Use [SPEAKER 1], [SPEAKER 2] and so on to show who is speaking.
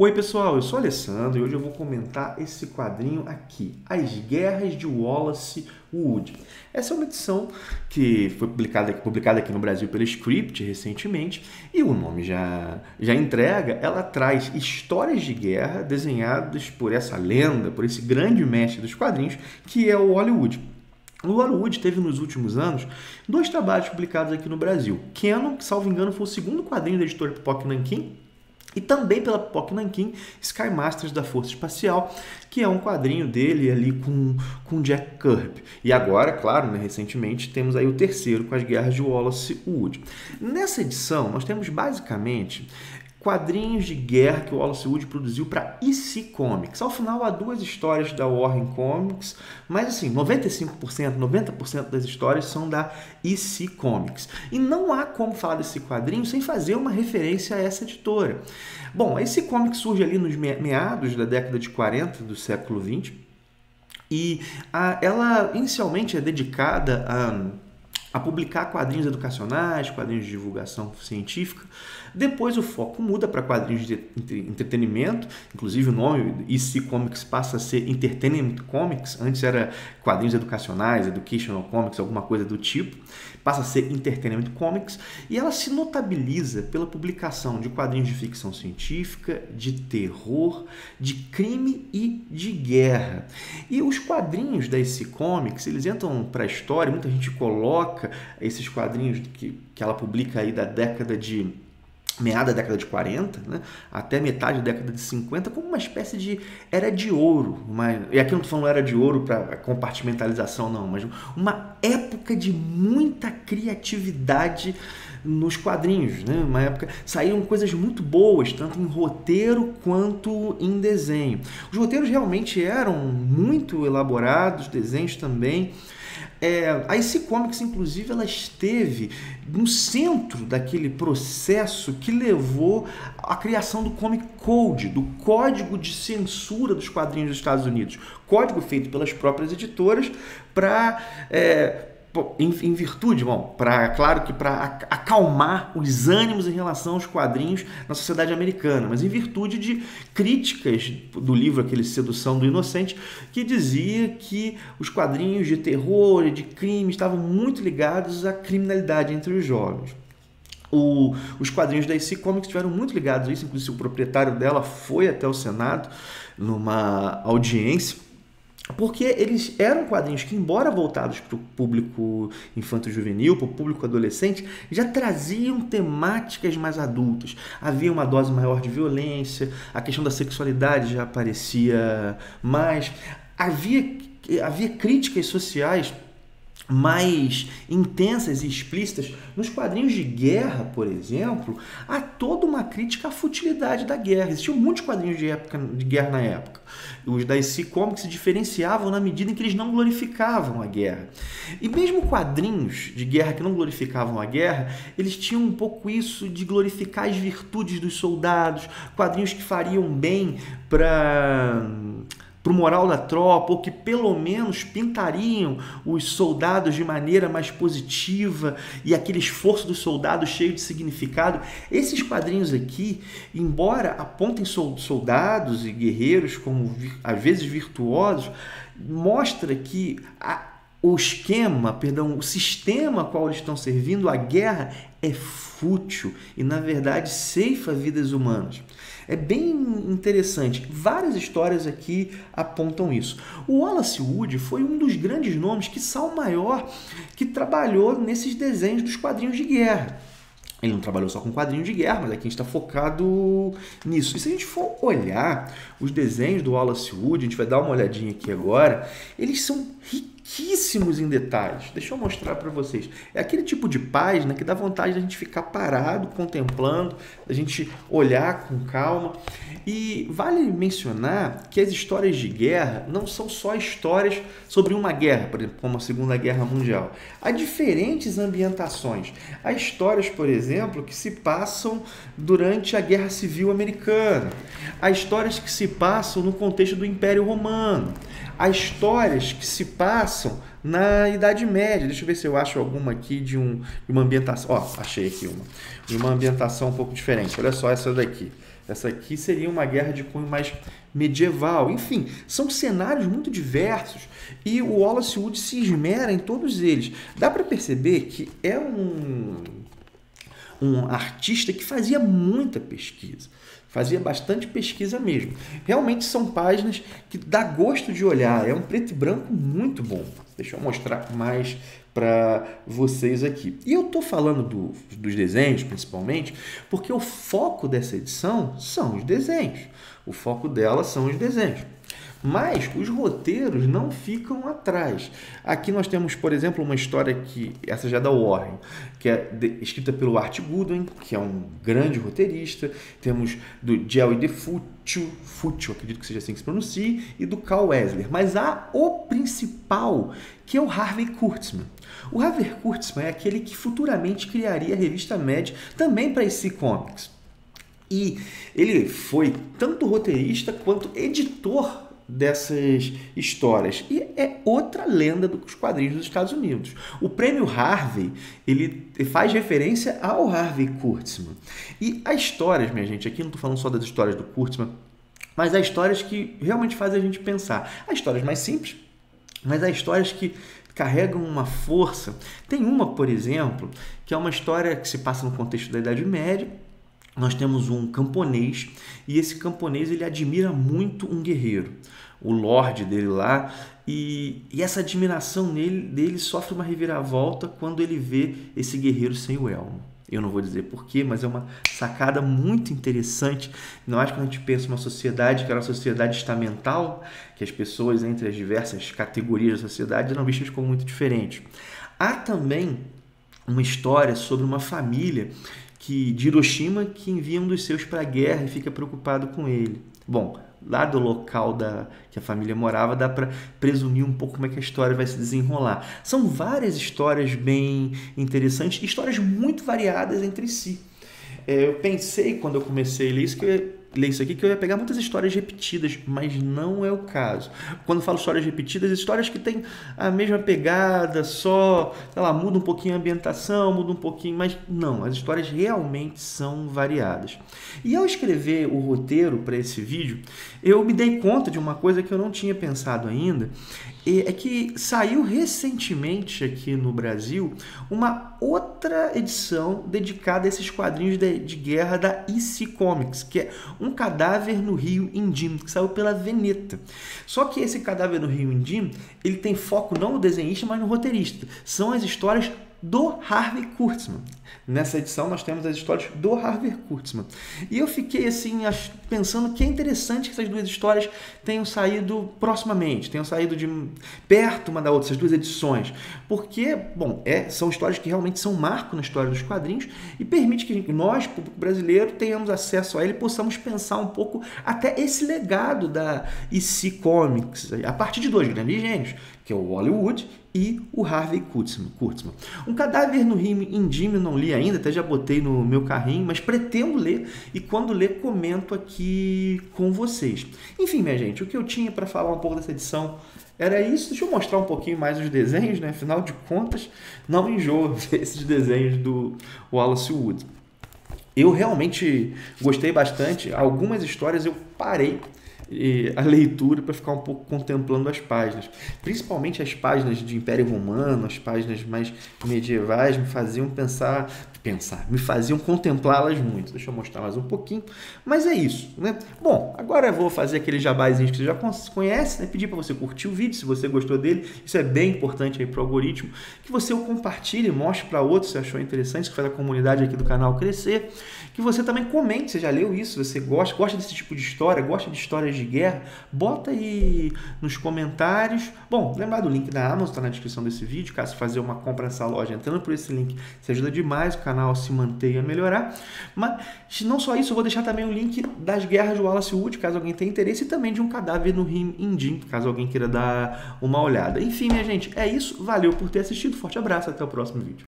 [SPEAKER 1] Oi pessoal, eu sou o Alessandro e hoje eu vou comentar esse quadrinho aqui, As Guerras de Wallace Wood. Essa é uma edição que foi publicada aqui no Brasil pela Script recentemente e o nome já entrega, ela traz histórias de guerra desenhadas por essa lenda, por esse grande mestre dos quadrinhos que é o Wally Wood. O Wally Wood teve nos últimos anos dois trabalhos publicados aqui no Brasil. Cannon, que salvo engano foi o segundo quadrinho da editora Pipoca Nanquim, e também pela Pipoca Nanquim, Sky Masters da Força Espacial, que é um quadrinho dele ali com Jack Kirby. E agora, claro, recentemente, temos aí o terceiro com as Guerras de Wallace Wood. Nessa edição, nós temos basicamente quadrinhos de guerra que o Wallace Wood produziu para EC Comics. Ao final, há duas histórias da Warren Comics, mas assim, 95%, 90% das histórias são da EC Comics. E não há como falar desse quadrinho sem fazer uma referência a essa editora. Bom, a EC Comics surge ali nos meados da década de 40 do século 20 e ela inicialmente é dedicada a publicar quadrinhos educacionais, quadrinhos de divulgação científica. Depois o foco muda para quadrinhos de entretenimento, inclusive o nome EC Comics passa a ser Entertainment Comics, antes era quadrinhos educacionais, Educational Comics, alguma coisa do tipo, passa a ser Entertainment Comics, e ela se notabiliza pela publicação de quadrinhos de ficção científica, de terror, de crime e de guerra. E os quadrinhos da EC Comics, eles entram para a história, muita gente coloca esses quadrinhos que ela publica aí da meada da década de 40, né, até metade da década de 50, como uma espécie de era de ouro. E aqui eu não estou falando era de ouro para compartimentalização, não, mas uma época de muita criatividade nos quadrinhos, né? Uma época saíram coisas muito boas, tanto em roteiro quanto em desenho. Os roteiros realmente eram muito elaborados, desenhos também. A EC Comics, inclusive, ela esteve no centro daquele processo que levou à criação do Comic Code, do Código de Censura dos Quadrinhos dos Estados Unidos. Código feito pelas próprias editoras para... em virtude, claro que para acalmar os ânimos em relação aos quadrinhos na sociedade americana, mas em virtude de críticas do livro aquele Sedução do Inocente, que dizia que os quadrinhos de terror e de crime estavam muito ligados à criminalidade entre os jovens. Os quadrinhos da EC Comics estiveram muito ligados a isso, inclusive o proprietário dela foi até o Senado numa audiência, porque eles eram quadrinhos que, embora voltados para o público infanto-juvenil, para o público adolescente, já traziam temáticas mais adultas. Havia uma dose maior de violência, a questão da sexualidade já aparecia mais, havia críticas sociais mais intensas e explícitas. Nos quadrinhos de guerra, por exemplo, há toda uma crítica à futilidade da guerra. Existiam muitos quadrinhos de guerra na época. Os da EC Comics se diferenciavam na medida em que eles não glorificavam a guerra. E mesmo quadrinhos de guerra que não glorificavam a guerra, eles tinham um pouco isso de glorificar as virtudes dos soldados, quadrinhos que fariam bem para o moral da tropa, ou que pelo menos pintariam os soldados de maneira mais positiva e aquele esforço dos soldados cheio de significado. Esses quadrinhos aqui, embora apontem soldados e guerreiros como às vezes virtuosos, mostra que o sistema a qual eles estão servindo, a guerra, é fútil e, na verdade, ceifa vidas humanas. É bem interessante. Várias histórias aqui apontam isso. O Wallace Wood foi um dos grandes nomes, quiçá o maior, que trabalhou nesses desenhos dos quadrinhos de guerra. Ele não trabalhou só com quadrinhos de guerra, mas aqui a gente está focado nisso. E se a gente for olhar os desenhos do Wallace Wood, a gente vai dar uma olhadinha aqui agora, eles são riquíssimos em detalhes. Deixa eu mostrar para vocês. É aquele tipo de página que dá vontade da gente ficar parado, contemplando, da gente olhar com calma. E vale mencionar que as histórias de guerra não são só histórias sobre uma guerra, por exemplo, como a Segunda Guerra Mundial. Há diferentes ambientações. Há histórias, por exemplo, que se passam durante a Guerra Civil Americana. Há histórias que se passam no contexto do Império Romano. Há histórias que se passam na Idade Média. Deixa eu ver se eu acho alguma aqui de uma ambientação. Achei aqui uma. De uma ambientação um pouco diferente. Olha só essa daqui. Essa aqui seria uma guerra de cunho mais medieval. Enfim, são cenários muito diversos e o Wallace Wood se esmera em todos eles. Dá para perceber que é um artista que fazia muita pesquisa. Fazia bastante pesquisa mesmo. Realmente são páginas que dá gosto de olhar. É um preto e branco muito bom. Deixa eu mostrar mais para vocês aqui. E eu estou falando dos desenhos, principalmente, porque o foco dessa edição são os desenhos. O foco dela são os desenhos. Mas os roteiros não ficam atrás. Aqui nós temos, por exemplo, uma história que, essa já é da Warren, que é escrita pelo Art Goodwin, que é um grande roteirista. Temos do Jerry DeFuccio, acredito que seja assim que se pronuncie, e do Cal Weathers. Mas há o principal, que é o Harvey Kurtzman. O Harvey Kurtzman é aquele que futuramente criaria a revista Mad também para EC Comics. E ele foi tanto roteirista quanto editor dessas histórias. E é outra lenda dos quadrinhos dos Estados Unidos. O prêmio Harvey, ele faz referência ao Harvey Kurtzman. E as histórias, minha gente, aqui não estou falando só das histórias do Kurtzman, mas há histórias que realmente fazem a gente pensar. Há histórias mais simples, mas há histórias que carregam uma força. Tem uma, por exemplo, que é uma história que se passa no contexto da Idade Média. Nós temos um camponês e esse camponês ele admira muito um guerreiro, o lorde dele lá, e essa admiração dele sofre uma reviravolta quando ele vê esse guerreiro sem o elmo. Eu não vou dizer porquê, mas é uma sacada muito interessante. Não acho que quando a gente pensa em uma sociedade que era uma sociedade estamental, que as pessoas entre as diversas categorias da sociedade eram vistas como muito diferentes. Há também uma história sobre uma família de Hiroshima que envia um dos seus para a guerra e fica preocupado com ele. Bom, lá do local que a família morava, dá para presumir um pouco como é que a história vai se desenrolar. São várias histórias bem interessantes, histórias muito variadas entre si. Eu pensei, quando eu comecei a ler isso aqui, que eu ia pegar muitas histórias repetidas, mas não é o caso. Quando eu falo histórias repetidas, histórias que têm a mesma pegada, só, sei lá, muda um pouquinho a ambientação, muda um pouquinho, mas não, as histórias realmente são variadas. E ao escrever o roteiro para esse vídeo, eu me dei conta de uma coisa que eu não tinha pensado ainda, é que saiu recentemente aqui no Brasil uma outra edição dedicada a esses quadrinhos de guerra da EC Comics, que é Um Cadáver no Rio Indim, que saiu pela Veneta. Só que esse Cadáver no Rio Indim, ele tem foco não no desenhista, mas no roteirista. São as histórias do Harvey Kurtzman. Nessa edição nós temos as histórias do Harvey Kurtzman. E eu fiquei assim pensando que é interessante que essas duas histórias tenham saído proximamente, tenham saído de perto uma da outra, essas duas edições. Porque, bom, são histórias que realmente são marco na história dos quadrinhos e permite que nós, público brasileiro, tenhamos acesso a ele e possamos pensar um pouco até esse legado da EC Comics, a partir de dois grandes gênios, que é o Wally Wood e o Harvey Kurtzman. Um Cadáver no Rio Indim eu não li ainda, até já botei no meu carrinho, mas pretendo ler e quando ler comento aqui com vocês. Enfim, minha gente, o que eu tinha para falar um pouco dessa edição era isso. Deixa eu mostrar um pouquinho mais os desenhos, né? Afinal de contas, não enjoo esses desenhos do Wallace Wood. Eu realmente gostei bastante. Algumas histórias eu parei a leitura para ficar um pouco contemplando as páginas. Principalmente as páginas de Império Romano, as páginas mais medievais me faziam me faziam contemplá-las muito. Deixa eu mostrar mais um pouquinho. Mas é isso, né? Bom, agora eu vou fazer aquele jabazinho que você já conhece, né? Pedir para você curtir o vídeo, se você gostou dele. Isso é bem importante aí para o algoritmo. Que você o compartilhe, mostre para outros se achou interessante, isso faz a comunidade aqui do canal crescer. Que você também comente, você já leu isso, você gosta desse tipo de história, gosta de histórias de guerra, bota aí nos comentários. Bom, lembrar do link da Amazon, está na descrição desse vídeo, caso fazer uma compra nessa loja, entrando por esse link, isso ajuda demais o canal a se manter e a melhorar. Mas não só isso, eu vou deixar também o link das guerras do Wallace Wood, caso alguém tenha interesse, e também de Um Cadáver no Rio Indim, caso alguém queira dar uma olhada. Enfim, minha gente, é isso, valeu por ter assistido, forte abraço, até o próximo vídeo.